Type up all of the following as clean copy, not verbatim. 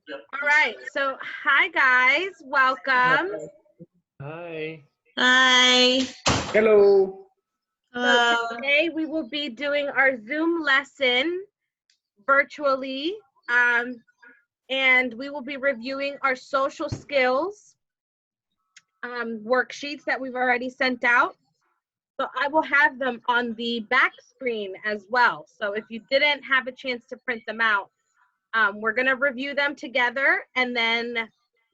All right, so hi guys, welcome. Hi. Hi. Hello. So today we will be doing our Zoom lesson virtually, and we will be reviewing our social skills worksheets that we've already sent out. So I will have them on the back screen as well. So if you didn't have a chance to print them out, we're going to review them together, and then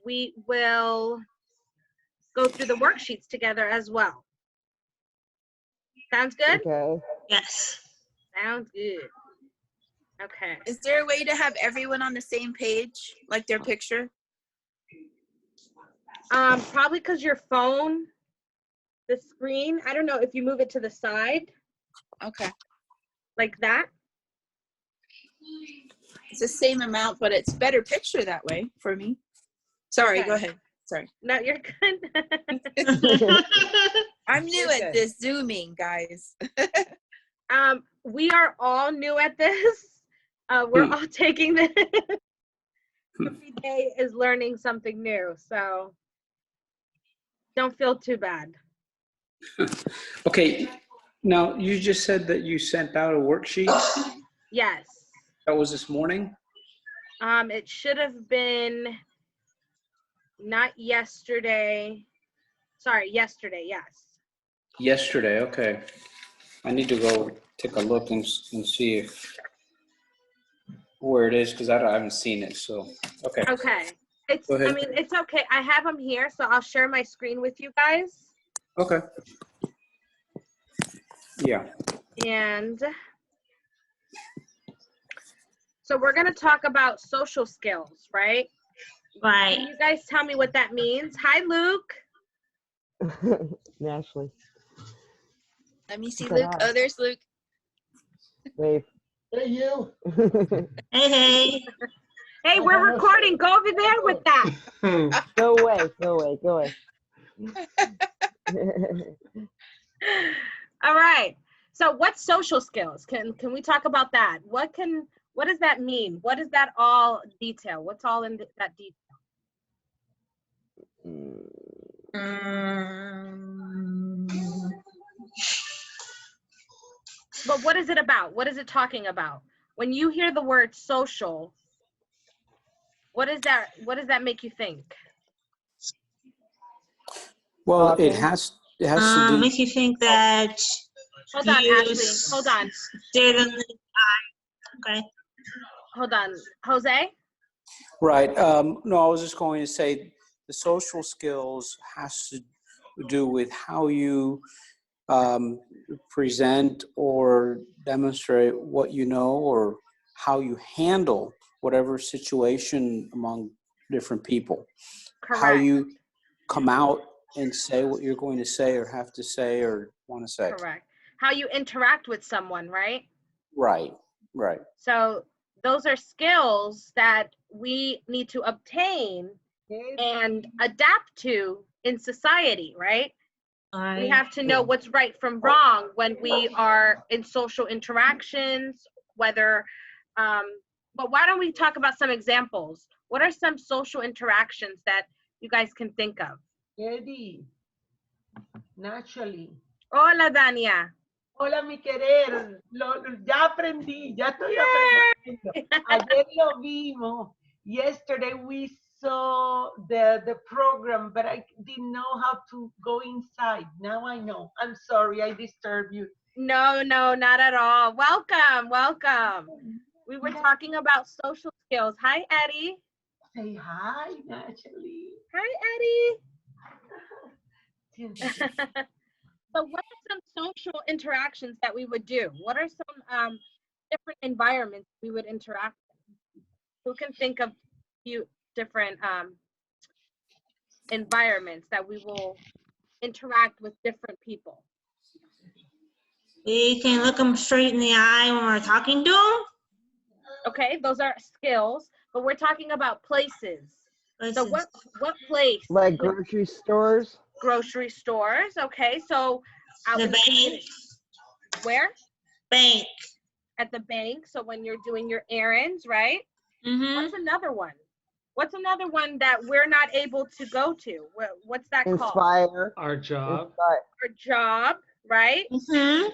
we will go through the worksheets together as well. Sounds good? Okay. Yes. Sounds good. Okay. Is there a way to have everyone on the same page, like their picture? Probably because your phone, the screen, I don't know if you move it to the side. Okay. Like that. It's the same amount, but it's better picture that way for me. Sorry, go ahead. Sorry. No, you're good. I'm new at this Zooming, guys. We are all new at this. We're all taking this. Every day is learning something new, so don't feel too bad. Okay, now you just said that you sent out a worksheet. Yes. That was this morning? It should have been not yesterday. Sorry, yesterday, yes. Yesterday, okay. I need to go take a look and see if where it is, because I haven't seen it, so, okay. Okay. Go ahead. I mean, it's okay. I have them here, so I'll share my screen with you guys. Okay. Yeah. And so we're going to talk about social skills, right? Right. Can you guys tell me what that means? Hi, Luke. Naturally. Let me see Luke. Oh, there's Luke. Wave. Hey, you. Hey. Hey, we're recording. Go over there with that. Go away. Go away. Go away. All right. So what's social skills? Can we talk about that? What does that mean? What does that all detail? What's all in that detail? But what is it about? What is it talking about? When you hear the word social, what does that make you think? Well, it has to do. Makes you think that. Hold on, Ashley. Hold on. Okay. Hold on, Jose. Right. No, I was just going to say the social skills has to do with how you present or demonstrate what you know, or how you handle whatever situation among different people. Correct. How you come out and say what you're going to say or have to say or want to say. Correct. How you interact with someone, right? Right, right. So those are skills that we need to obtain and adapt to in society, right? We have to know what's right from wrong when we are in social interactions, whether, but why don't we talk about some examples? What are some social interactions that you guys can think of? Eddie, naturally. Hola, Dania. Hola, mi querer. Ya aprendí, ya estoy aprendiendo. Ayer lo vimos. Yesterday we saw the program, but I didn't know how to go inside. Now I know. I'm sorry, I disturbed you. No, not at all. Welcome. We were talking about social skills. Hi, Eddie. Say hi, naturally. Hi, Eddie. So what are some social interactions that we would do? What are some different environments we would interact with? Who can think of a few different environments that we will interact with different people? We can look them straight in the eye when we're talking to them. Okay, those are skills, but we're talking about places. So what place? Like grocery stores. Grocery stores. Okay, so the bank. Where? Bank. at the bank. So when you're doing your errands, right? Mm-hmm. What's another one? What's another one that we're not able to go to? What's that called? Inspire. Our job. Inspire. Your job, right? Mm-hmm.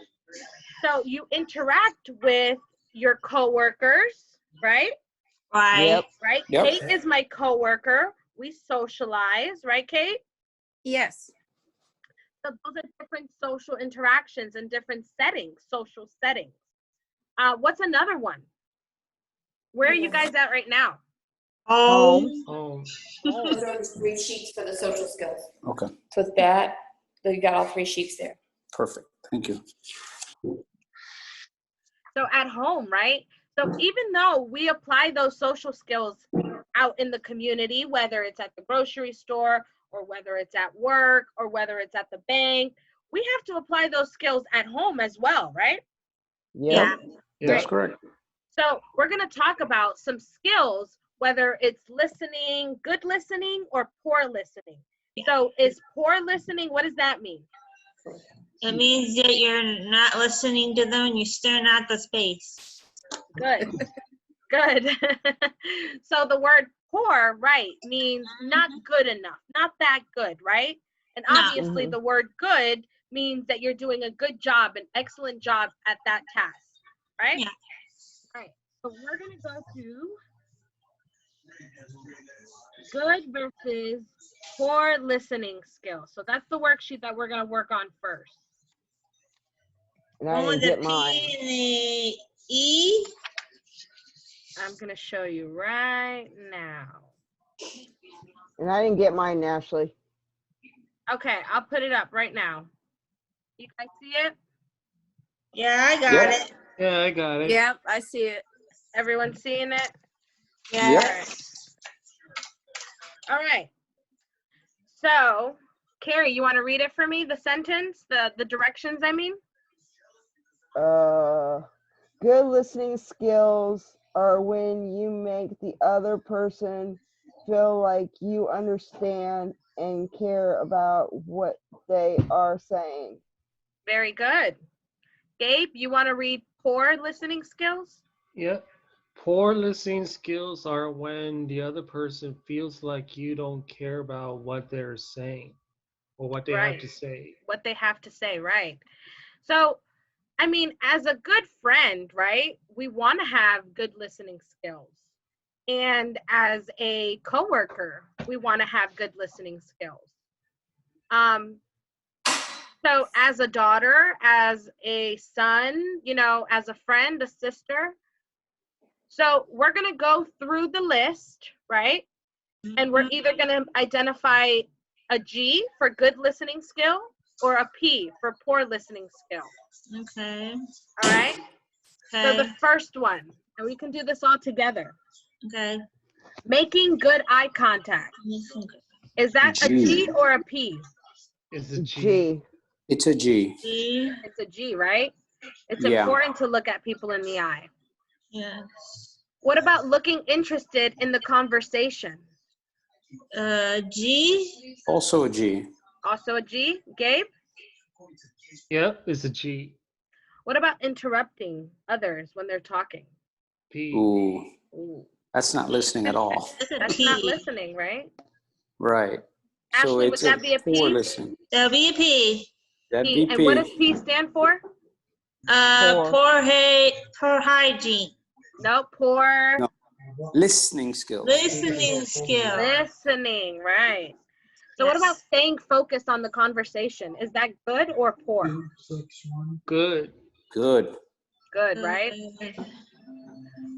So you interact with your coworkers, right? Right. Yep. Right? Yep. Kate is my coworker. We socialize, right, Kate? Yes. So those are different social interactions and different settings, social settings. What's another one? Where are you guys at right now? Home. Oh, Those are the 3 sheets for the social skills. Okay, So it's that, so you got all 3 sheets there. perfect. Thank you. So at home, right? So even though we apply those social skills out in the community, whether it's at the grocery store or whether it's at work or whether it's at the bank, we have to apply those skills at home as well, right? Yep. That's Right. correct. So we're going to talk about some skills, whether it's listening, good listening, or poor listening. So is poor listening, what does that mean? It means that you're not listening to them and you're staring at the space. Good. Good. So the word poor, right, means not good enough, not that good, right? And No. obviously the word good means that you're doing a good job, an excellent job at that task, right? Yeah. Right. So we're going to go to good versus poor listening skills. So that's the worksheet that we're going to work on first. And I didn't get mine. P and the E. I'm going to show you right now. And I didn't get mine, Ashley. Okay, I'll put it up right now. You guys see it? Yeah, I got Yep. it. yeah, I got it. Yep, I see it. Everyone seeing it? Yeah. Yep. All right. So, Carrie, you want to read it for me? The sentence, the directions, I mean? Good listening skills are when you make the other person feel like you understand and care about what they are saying. Very good. Gabe, you want to read poor listening skills? Yep. Poor listening skills are when the other person feels like you don't care about what they're saying or what they have Right. to say. What they have to say, right? So, I mean, as a good friend, right, we want to have good listening skills. And as a coworker, we want to have good listening skills. So as a daughter, as a son, you know, as a friend, a sister. So we're going to go through the list, right? And we're either going to identify a G for good listening skill or a P for poor listening skill. Okay. All right? So Okay. the first one, and we can do this all together. Okay. Making good eye contact. Is that a G or a P? It's a G. G. It's a G. E. It's a G, right? It's Yeah. important to look at people in the eye. Yes. What about looking interested in the conversation? G. Also a G. Also a G. Gabe? Yep, it's a G. What about interrupting others when they're talking? P. Ooh, Ooh, that's not listening at all. That's a that's P. not listening, right? Right. So Ashley, would it's that be a poor P? listening. That'll be a P. That'd P. be And what P. does P stand for? Poor hygiene. No, poor No. Listening skills. Listening skill. listening, right? So what about staying focused on the conversation? Is that good or poor? Good. Good. Good, right?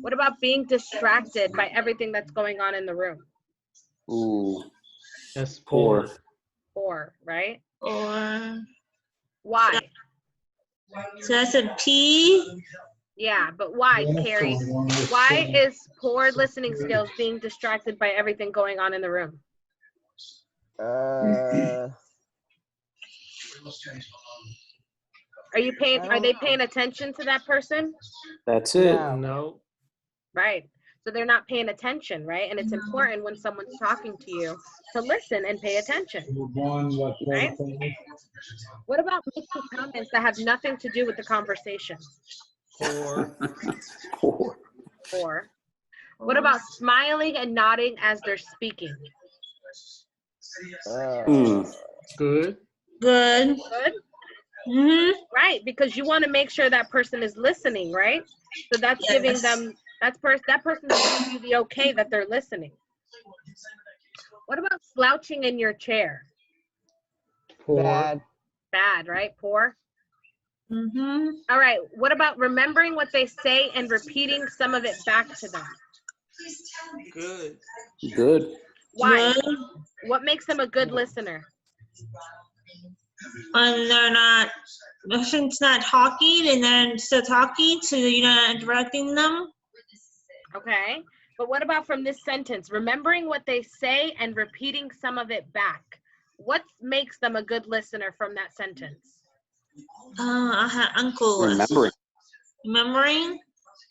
What about being distracted by everything that's going on in the room? Ooh, That's poor. poor. Poor, right? Or Why? so that's a P. Yeah, but why, Carrie? Why is poor listening skills being distracted by everything going on in the room? Are they paying attention to that person? That's it. No. No. Right. So they're not paying attention, right? And it's important when someone's talking to you to listen and pay attention. Right? What about making comments that have nothing to do with the conversation? Poor. Poor. What about smiling and nodding as they're speaking? Good. Good. Good. Mm-hmm. Right, because you want to make sure that person is listening, right? So that's giving Yes. them, that person is giving you the okay that they're listening. What about slouching in your chair? Poor. Bad. Bad, right? Poor. Mm-hmm. All right, what about remembering what they say and repeating some of it back to them? Good. Good. Why? Good. What makes them a good listener? When they're not, the person's not talking and they're still talking, so you're not interrupting them. Okay, but what about from this sentence? Remembering what they say and repeating some of it back. What makes them a good listener from that sentence? I had uncle. Remembering. Remembering.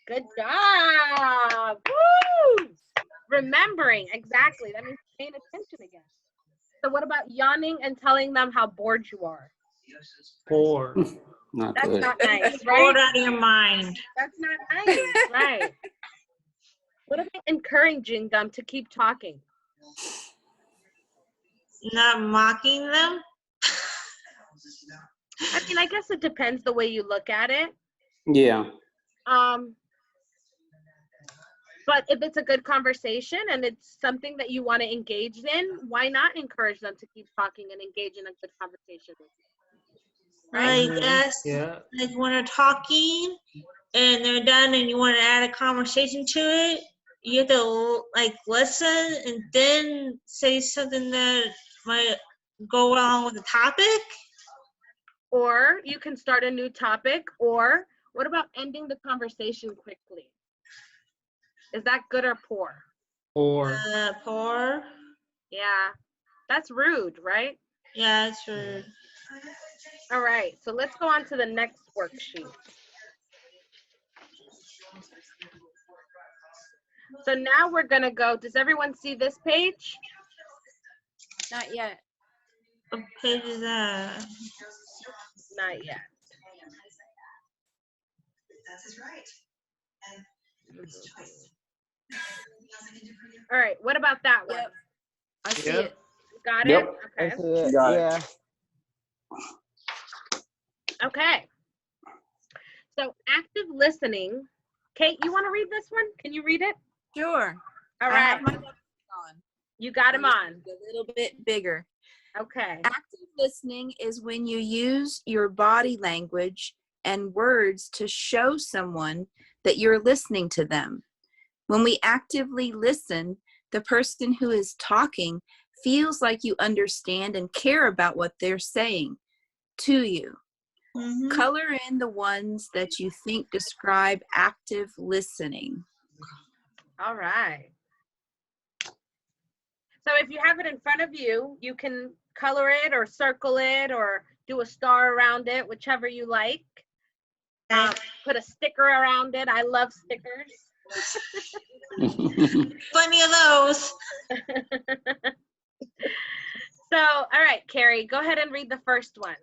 Good job. Woo! Remembering, exactly. That means paying attention again. So what about yawning and telling them how bored you are? Poor. Not That's good. not nice, Bored right? out of your mind. That's not nice, right? What about encouraging them to keep talking? Not mocking them. I mean, I guess it depends the way you look at it. Yeah. But if it's a good conversation and it's something that you want to engage in, why not encourage them to keep talking and engage in a good conversation with you? Right? I guess Yeah. like when they're talking and they're done and you want to add a conversation to it, you have to like listen and then say something that might go along with the topic. Or you can start a new topic. Or what about ending the conversation quickly? Is that good or poor? Poor. Poor. Yeah, that's rude, right? Yeah, it's rude. All right, so let's go on to the next worksheet. So now we're gonna go, does everyone see this page? Not yet. What page is that? Not yet. All right, what about that one? Yep. I see Yep. it. Got Yep. it? I Okay. see it. Got it. Yeah. Okay. So active listening. Kate, you want to read this one? Can you read it? Sure. All I have right. my glasses on. You got them on. A little bit bigger. Okay. Active listening is when you use your body language and words to show someone that you're listening to them. When we actively listen, the person who is talking feels like you understand and care about what they're saying to you. Mm-hmm. Color in the ones that you think describe active listening. All right. So if you have it in front of you, you can color it or circle it or do a star around it, whichever you like. Put a sticker around it. I love stickers. Plenty of those. So, all right, Carrie, go ahead and read the first one.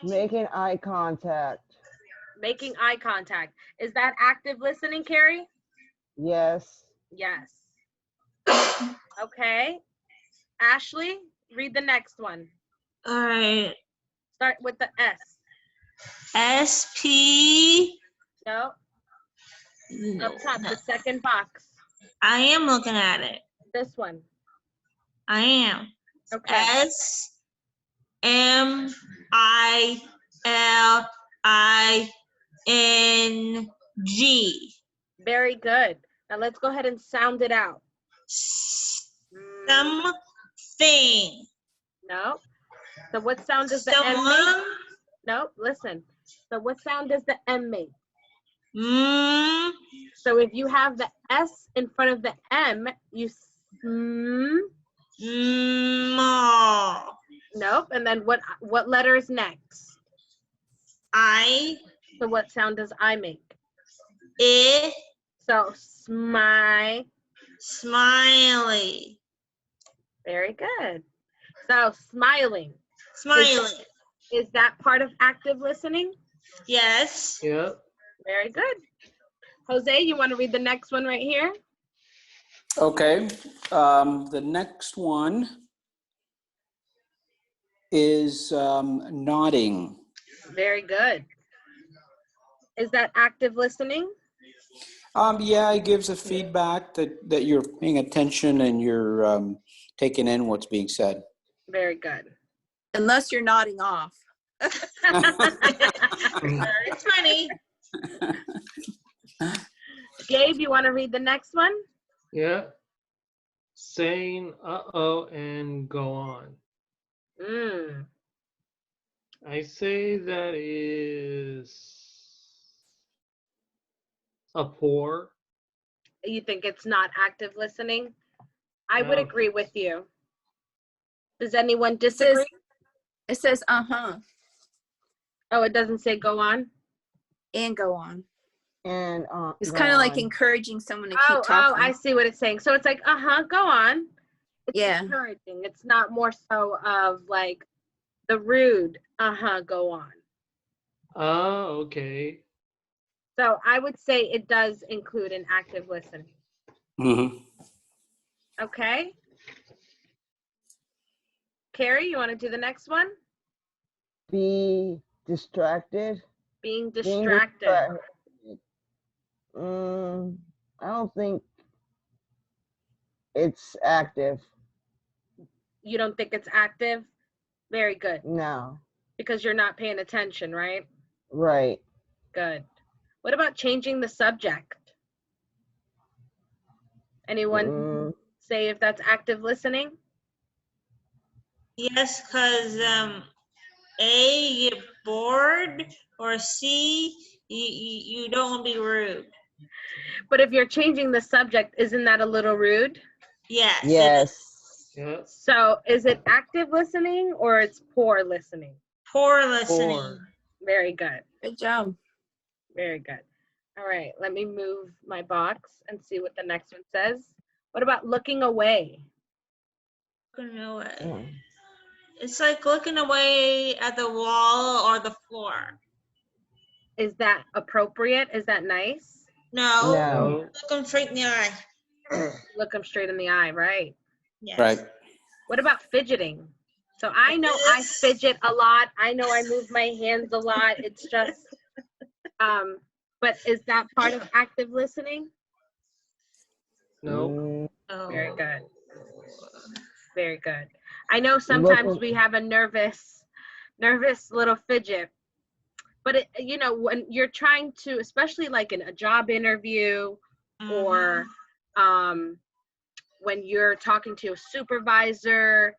Making eye contact. Making eye contact. Is that active listening, Carrie? Yes. Yes. Okay. Ashley, read the next one. All right. Start with the S. SP. No, No, up top, no. the second box. I am looking at it. This one. I am. Okay. SMILING. Very good. Now let's go ahead and sound it out. Something. No. So what sound does the M make? Someone. No, listen. So what sound does the M make? Mm. So if you have the S in front of the M, you Small. Nope. And then what letter is next? I. So what sound does I make? It. So Smiley. Very good. So smiling. Smiling. Is that part of active listening? Yes. Yeah. Very good. Jose, you want to read the next one right here? Okay. The next one is nodding. Very good. Is that active listening? Yeah, it gives a feedback that you're paying attention and you're taking in what's being said. Very good. Unless you're nodding off. It's funny. Gabe, you want to read the next one? Yeah. Saying uh-oh and go on. I say that is a poor. You think it's not active listening? I would No. agree with you. Does anyone disagree? It says uh-huh Oh, it doesn't say go on? and go on. And It's go kind of like on. encouraging someone to Oh, keep talking. I see what it's saying. So it's like, go on. It's Yeah. encouraging. It's not more so of like the rude, go on. Oh, okay. So I would say it does include an active listening. Mm-hmm. Okay. Carrie, you want to do the next one? Be distracted. Being Being distracted. distracted. I don't think it's active. You don't think it's active? Very good. No. Because you're not paying attention, right? Right. Good. What about changing the subject? Anyone say if that's active listening? Yes, because A, you get bored, or C, you don't want to be rude. But if you're changing the subject, isn't that a little rude? Yes. Yes. Yeah. So is it active listening or it's poor listening? Poor listening. Poor. Very good. Good job. Very good. All right, let me move my box and see what the next one says. What about looking away? Looking away. Oh. It's like looking away at the wall or the floor. Is that appropriate? Is that nice? No. No. Look them straight in the eye. Look them straight in the eye, right? Yes. Right. What about fidgeting? So I know I fidget a lot. I know I move my hands a lot. It's just, but is that part of active listening? No. Oh. Very good. Very good. I know sometimes we have a nervous little fidget, but it, you know, when you're trying to, especially like in a job interview or when you're talking to a supervisor,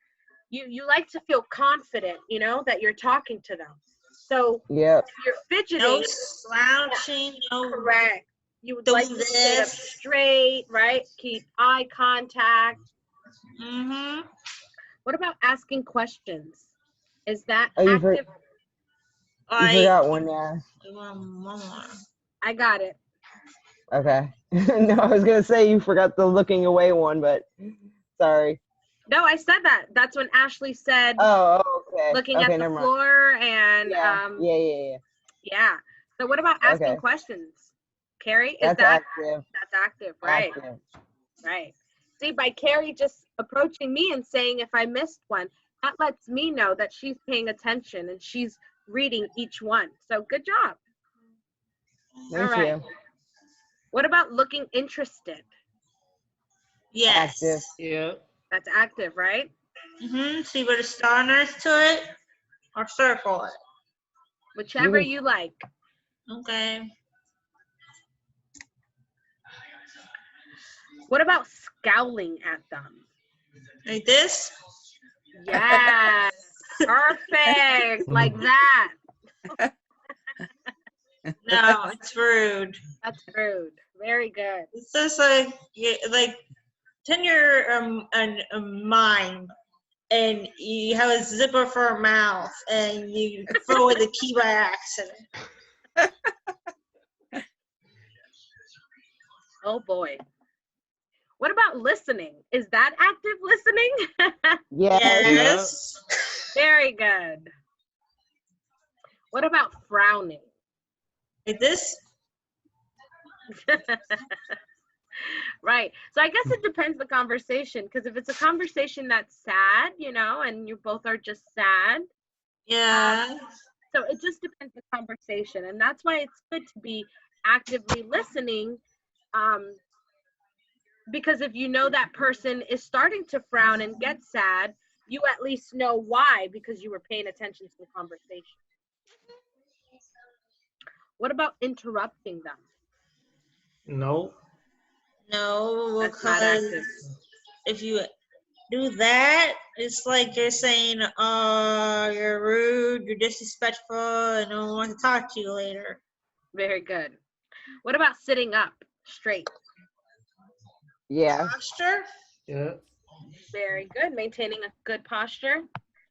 you like to feel confident, you know, that you're talking to them. So Yep. if you're fidgeting, No slouching, no. correct. You would like to sit up straight, right? Keep eye contact. Mm-hmm. What about asking questions? Is that Oh, you active? You forgot one now. One more. I got it. Okay. No, I was gonna say you forgot the looking away one, but sorry. No, I said that. That's when Ashley said Oh, okay. looking Okay, at the never mind. floor and Yeah. yeah. So what about asking Okay. questions? Carrie, is That's that active. that's active, right? Active. Right. See, by Carrie just approaching me and saying if I missed one, that lets me know that she's paying attention and she's reading each one. So good job. Thank All right. you. What about looking interested? Yes. Active. Yeah. That's active, right? Mm-hmm. So you put a star next to it or circle it. Whichever you like. Okay. What about scowling at them? Like this? Yes. Perfect. Like that. No, it's rude. That's rude. Very good. It's just like turn your mind and you have a zipper for a mouth and you throw away the key by accident. Oh boy. What about listening? Is that active listening? Yes. Very good. What about frowning? Like this? Right. So I guess it depends the conversation, because if it's a conversation that's sad, and you both are just sad, Yeah. so it just depends the conversation, and that's why it's good to be actively listening, because if you know that person is starting to frown and get sad, you at least know why, because you were paying attention to the conversation. What about interrupting them? No. No, That's not active. because if you do that, it's like you're saying, you're rude, you're disrespectful, and no one wants to talk to you later. Very good. What about sitting up straight? Yeah. Posture? Yeah. Very good. Maintaining a good posture.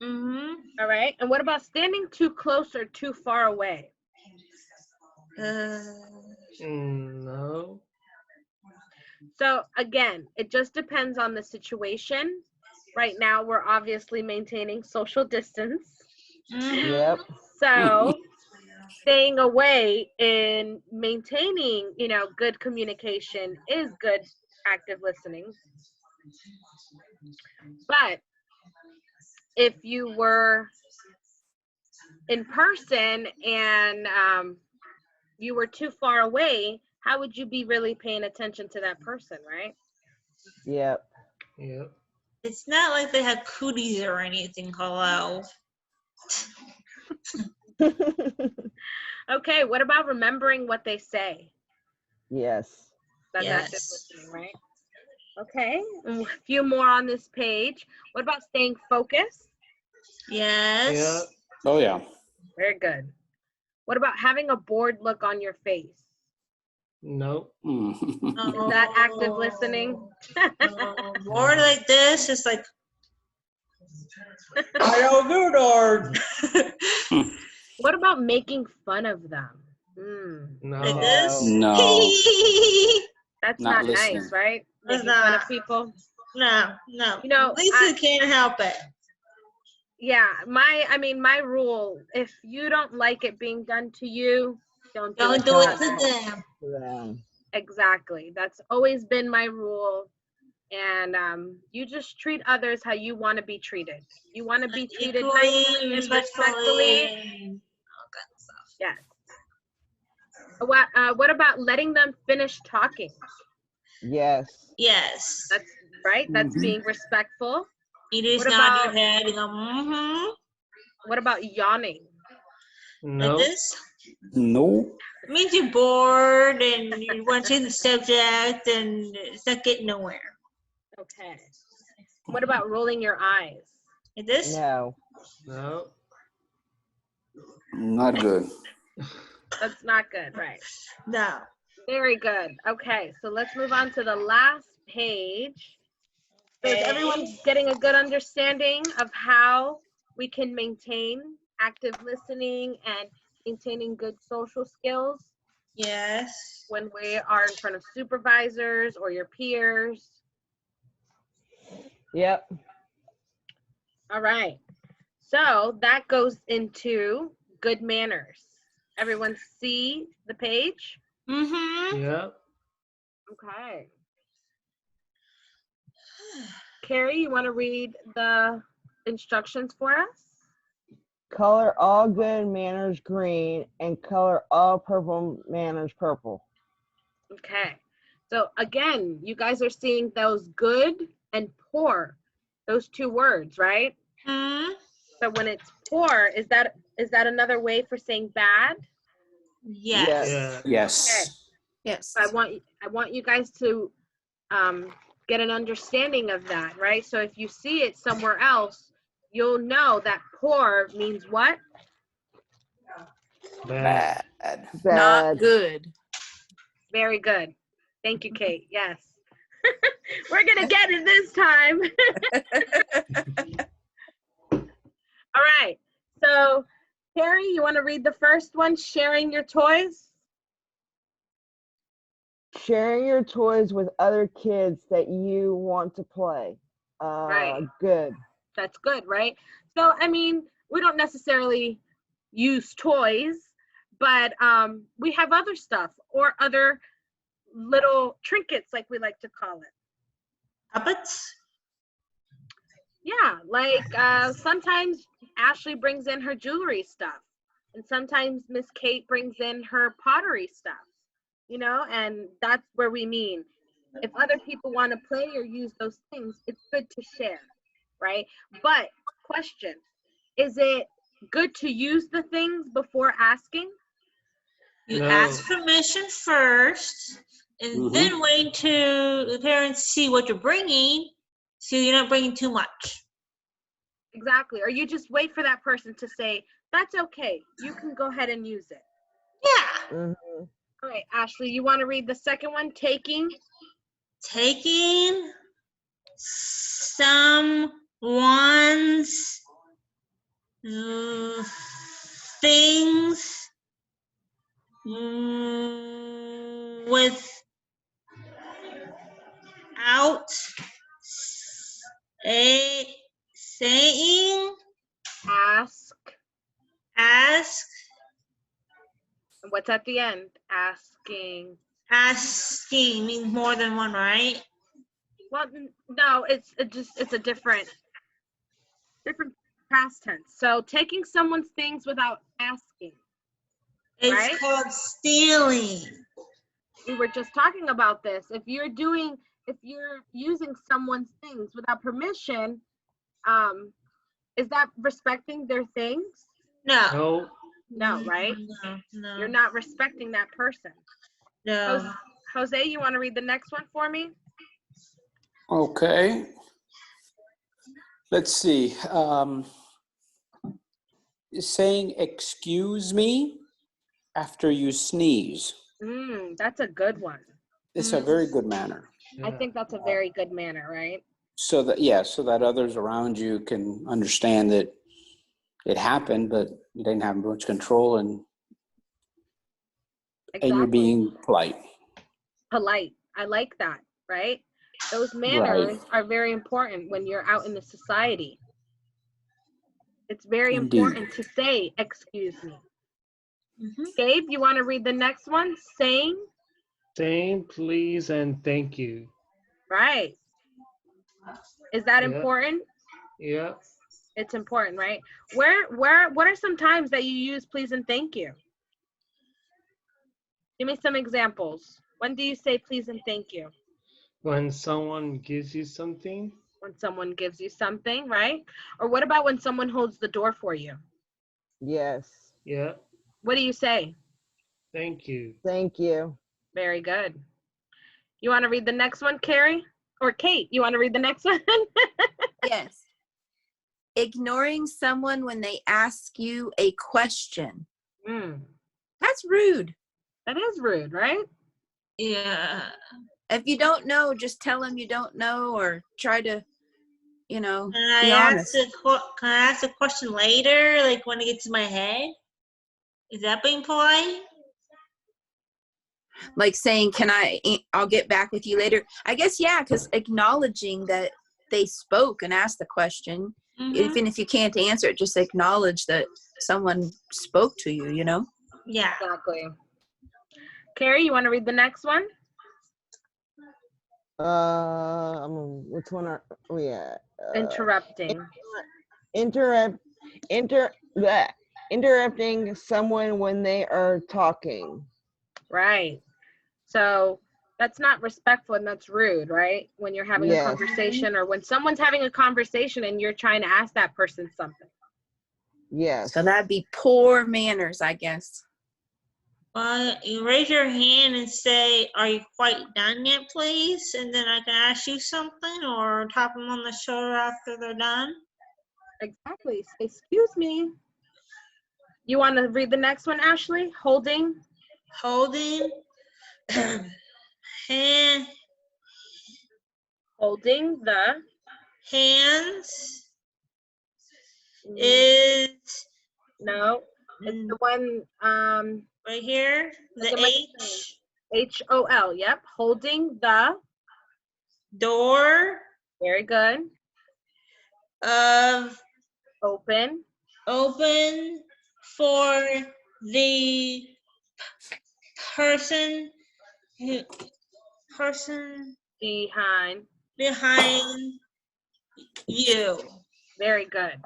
Mm-hmm. All right. And what about standing too close or too far away? No. So again, it just depends on the situation. Right now, we're obviously maintaining social distance. Yep. So staying away and maintaining, good communication is good active listening. But if you were in person and you were too far away, how would you be really paying attention to that person, right? Yep. Yep. It's not like they have cooties or anything, hello. Okay, what about remembering what they say? Yes. That's active Yes. listening, right? Okay, a few more on this page. What about staying focused? Yes. Yeah. Oh, yeah. Very good. What about having a bored look on your face? No. Is that active listening? No, more like this, it's like, I don't do Lord. What about making fun of them? No. Like this? No. That's Not not listening. nice, right? That's Making fun of not. people. No. Lisa can't help it. Yeah, my rule, if you don't like it being done to you, don't do Don't it do to it others. to them. Yeah. Exactly. That's always been my rule. And you just treat others how you want to be treated. You want to be treated nicely and respectfully. And all kinds of stuff. Yes. What about letting them finish talking? Yes. Yes. That's right. That's being respectful. You just What nod your about- head and go, mm-hmm. What about yawning? No. Like this? No. It means you're bored and you want to change the subject and it's not getting nowhere. Okay. What about rolling your eyes? Like this? No. No. Not good. That's not good, right? No. Very good. Okay, so let's move on to the last page. So is everyone getting a good understanding of how we can maintain active listening and maintaining good social skills Yes. when we are in front of supervisors or your peers? Yep. All right. So that goes into good manners. Everyone see the page? Mm-hmm. Yeah. Okay. Carrie, you want to read the instructions for us? Color all good manners green and color all purple manners purple. Okay. So again, you guys are seeing those good and poor, those two words, right? Mm-hmm. So when it's poor, is that another way for saying bad? Yes. Yeah. Yes. Yes. I want you guys to get an understanding of that, right? So if you see it somewhere else, you'll know that poor means what? Bad. Bad. Not Bad. good. Very good. Thank you, Kate. Yes. We're going to get it this time. All right. So, Carrie, you want to read the first one, sharing your toys? Sharing your toys with other kids that you want to play. Right. Good. That's good, right? So, we don't necessarily use toys, But we have other stuff or other little trinkets, like we like to call it. Puppets? Yeah, like sometimes Ashley brings in her jewelry stuff, and sometimes Miss Kate brings in her pottery stuff, you know, and that's where we mean. If other people want to play or use those things, it's good to share, right? But question, is it good to use the things before asking? You No. ask permission first, and then wait to the parents see what you're bringing, so you're not bringing too much. Exactly. Or you just wait for that person to say, that's okay, you can go ahead and use it. Yeah. Mm-hmm. All right, Ashley, you want to read the second one? Taking Someone's things without saying. Ask. What's at the end? Asking. Asking means more than one, right? Well, no, it's a different past tense. So taking someone's things without asking. It's right? called stealing. We were just talking about this. If you're using someone's things without permission, is that respecting their things? No. No, right? No. You're not respecting that person. No. Jose, you want to read the next one for me? Okay. Let's see. Saying excuse me after you sneeze. That's a good one. It's a very good manner. I think that's a very good manner, right? So that others around you can understand that it happened, but you didn't have much control, and you're being polite. Polite. I like that, right? Those manners are very important when you're out in the society. It's very important to say, excuse me. Gabe, you want to read the next one? Saying, please, and thank you. Right. Is that important? Yeah. It's important, right? What are some times that you use please and thank you? Give me some examples. When do you say please and thank you? When someone gives you something. When someone gives you something, right? Or what about when someone holds the door for you? Yes. Yeah. What do you say? Thank you. Thank you. Very good. You want to read the next one, Carrie? Or Kate, you want to read the next one? Yes. Ignoring someone when they ask you a question. That's rude. That is rude, right? Yeah. If you don't know, just tell them you don't know, or try to, be honest. Can I ask a question later, like when it gets to my head? Is that being polite? Like saying, I'll get back with you later. I guess, yeah, because acknowledging that they spoke and asked the question, even if you can't answer it, just acknowledge that someone spoke to you, Yeah. Exactly. Carrie, you want to read the next one? Which one are we at? Interrupting. Interrupting someone when they are talking. Right. So that's not respectful and that's rude, right? When you're having a conversation, or when someone's having a conversation and you're trying to ask that person something. Yes. So that'd be poor manners, I guess. You raise your hand and say, "Are you quite done yet, please?" And then I can ask you something, or tap them on the shoulder after they're done. Exactly. Excuse me. You want to read the next one, Ashley? Holding hand. Holding the hands is no. It's the one right here. The HOL. Yep. Holding the door. Very good. Of open for the person who person Behind. behind you. Very good.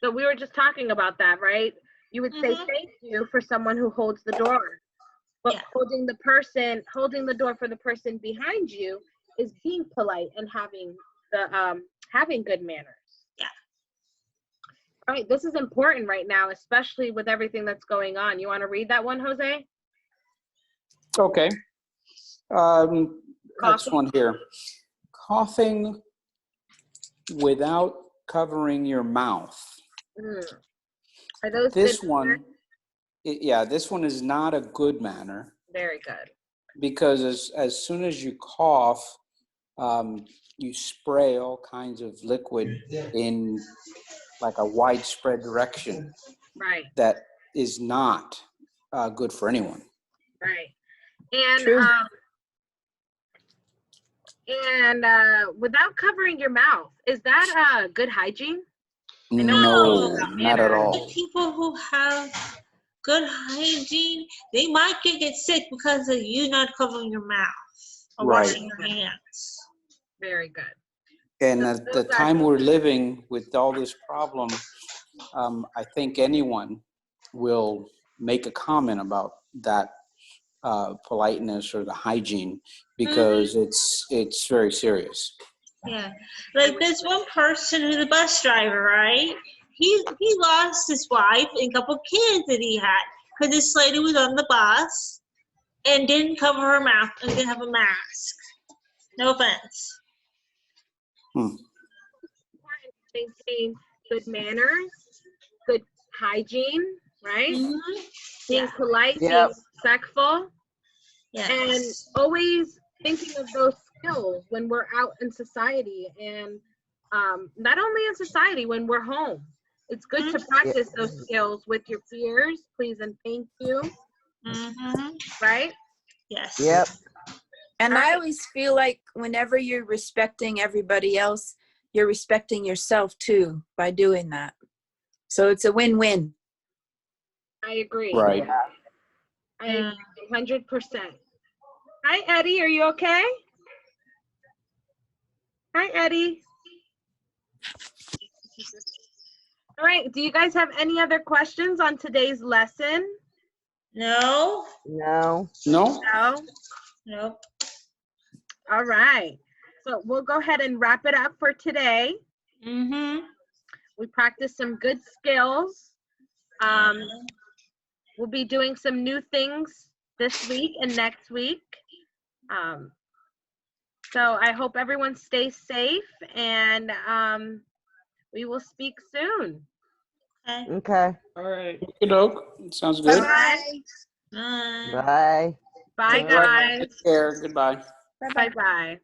So we were just talking about that, right? You would say Mhm. thank you for someone who holds the door. But Yeah. holding the door for the person behind you is being polite and having good manners. Yeah. All right, this is important right now, especially with everything that's going on. You want to read that one, Jose? Okay. Next Coughing? one here. Coughing without covering your mouth. Are those This good one, manners? yeah, this one is not a good manner Very good. because as soon as you cough, you spray all kinds of liquid in like a widespread direction Right, that is not good for anyone. right. And True. Without covering your mouth, is that good hygiene? I know No, about not at manners. all. The people who have good hygiene, they might get sick because of you not covering your mouth or Right. washing your hands. Very good. And So at the those are- time we're living with all this problem, I think anyone will make a comment about that politeness or the hygiene because it's very serious. Yeah, like there's one person who's a bus driver, right? He lost his wife and a couple kids that he had because this lady was on the bus and didn't cover her mouth and didn't have a mask. No offense. important to maintain good manners, good hygiene, right? Mm-hmm. Being Yeah. polite, Yep. being respectful, Yes. and always thinking of those skills when we're out in society, and not only in society, when we're home. It's good to practice those skills with your peers, please and thank you, Mm-hmm. right? Yes. Yep. And I always feel like whenever you're respecting everybody else, you're respecting yourself too by doing that. So it's a win-win. I agree. Right. I agree 100%. Hi, Eddie. Are you okay? Hi, Eddie. All right. Do you guys have any other questions on today's lesson? No. No. No? No? Nope. All right. So we'll go ahead and wrap it up for today. Mm-hmm. We practiced some good skills. We'll be doing some new things this week and next week. So I hope everyone stays safe, and we will speak soon. Okay. Okay. All right. Good oak. Sounds good. Bye-bye. Bye. Bye. Bye, Bye. guys. Take care. Goodbye. Bye-bye. Bye-bye.